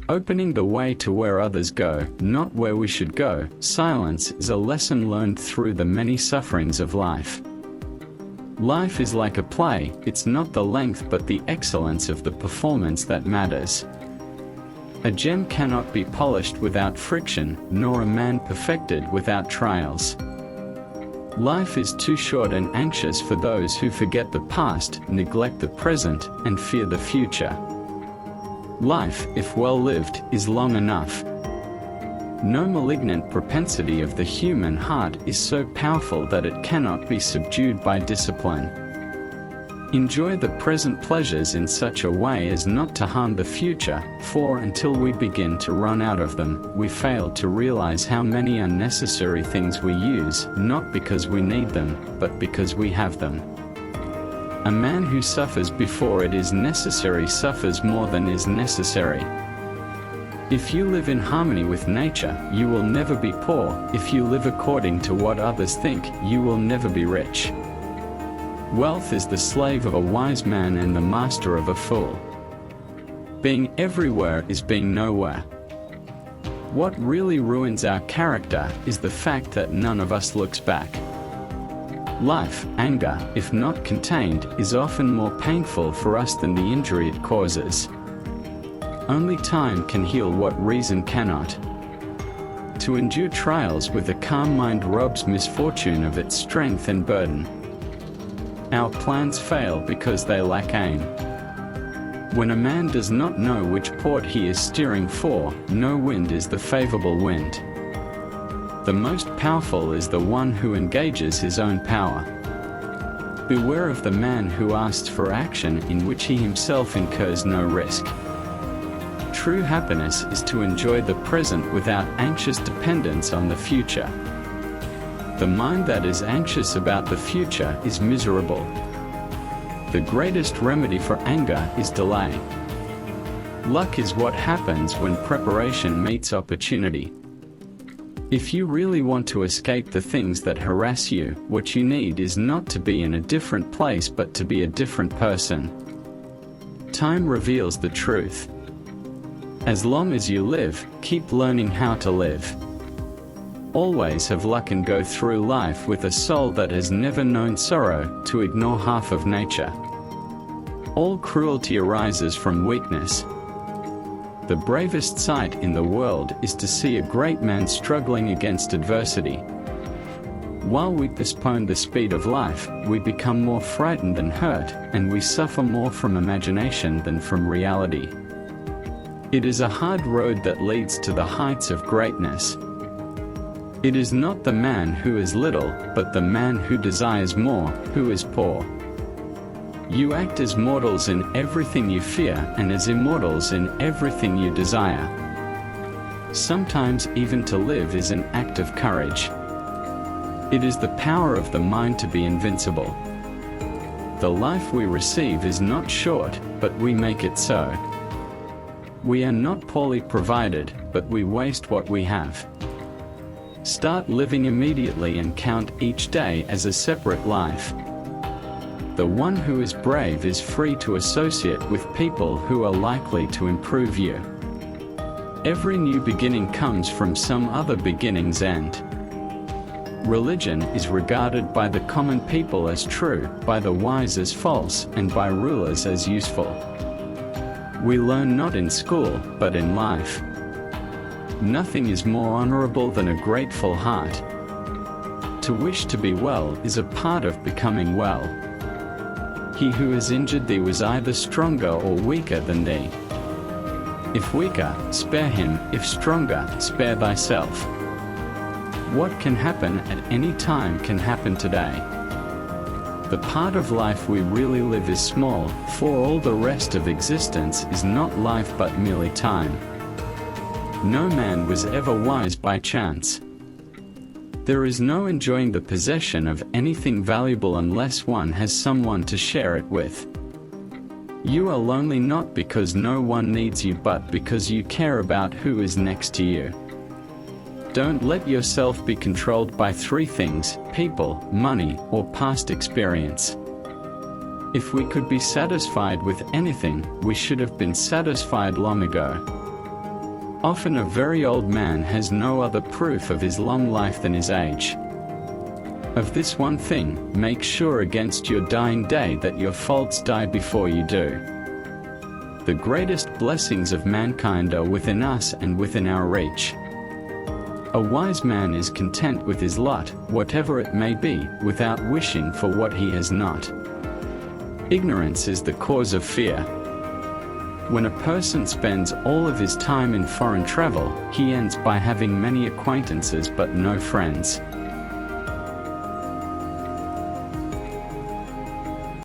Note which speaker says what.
Speaker 1: opening the way to where others go, not where we should go. Silence is a lesson learned through the many sufferings of life. Life is like a play, it's not the length but the excellence of the performance that matters. A gem cannot be polished without friction, nor a man perfected without trials. Life is too short and anxious for those who forget the past, neglect the present, and fear the future. Life, if well lived, is long enough. No malignant propensity of the human heart is so powerful that it cannot be subdued by discipline. Enjoy the present pleasures in such a way as not to harm the future, for until we begin to run out of them, we fail to realize how many unnecessary things we use, not because we need them, but because we have them. A man who suffers before it is necessary suffers more than is necessary. If you live in harmony with nature, you will never be poor. If you live according to what others think, you will never be rich. Wealth is the slave of a wise man and the master of a fool. Being everywhere is being nowhere. What really ruins our character is the fact that none of us looks back. Life, anger, if not contained, is often more painful for us than the injury it causes. Only time can heal what reason cannot. To endure trials with a calm mind robs misfortune of its strength and burden. Our plans fail because they lack aim. When a man does not know which port he is steering for, no wind is the favorable wind. The most powerful is the one who engages his own power. Beware of the man who asks for action in which he himself incurs no risk. True happiness is to enjoy the present without anxious dependence on the future. The mind that is anxious about the future is miserable. The greatest remedy for anger is delay. Luck is what happens when preparation meets opportunity. If you really want to escape the things that harass you, what you need is not to be in a different place but to be a different person. Time reveals the truth. As long as you live, keep learning how to live. Always have luck and go through life with a soul that has never known sorrow, to ignore half of nature. All cruelty arises from weakness. The bravest sight in the world is to see a great man struggling against adversity. While we postpone the speed of life, we become more frightened than hurt, and we suffer more from imagination than from reality. It is a hard road that leads to the heights of greatness. It is not the man who is little, but the man who desires more, who is poor. You act as mortals in everything you fear, and as immortals in everything you desire. Sometimes even to live is an act of courage. It is the power of the mind to be invincible. The life we receive is not short, but we make it so. We are not poorly provided, but we waste what we have. Start living immediately and count each day as a separate life. The one who is brave is free to associate with people who are likely to improve you. Every new beginning comes from some other beginning's end. Religion is regarded by the common people as true, by the wise as false, and by rulers as useful. We learn not in school, but in life. Nothing is more honorable than a grateful heart. To wish to be well is a part of becoming well. He who has injured thee was either stronger or weaker than thee. If weaker, spare him; if stronger, spare thyself. What can happen at any time can happen today. The part of life we really live is small, for all the rest of existence is not life but merely time. No man was ever wise by chance. There is no enjoying the possession of anything valuable unless one has someone to share it with. You are lonely not because no one needs you but because you care about who is next to you. Don't let yourself be controlled by three things: people, money, or past experience. If we could be satisfied with anything, we should have been satisfied long ago. Often a very old man has no other proof of his long life than his age. Of this one thing, make sure against your dying day that your faults die before you do. The greatest blessings of mankind are within us and within our reach. A wise man is content with his lot, whatever it may be, without wishing for what he has not. Ignorance is the cause of fear. When a person spends all of his time in foreign travel, he ends by having many acquaintances but no friends.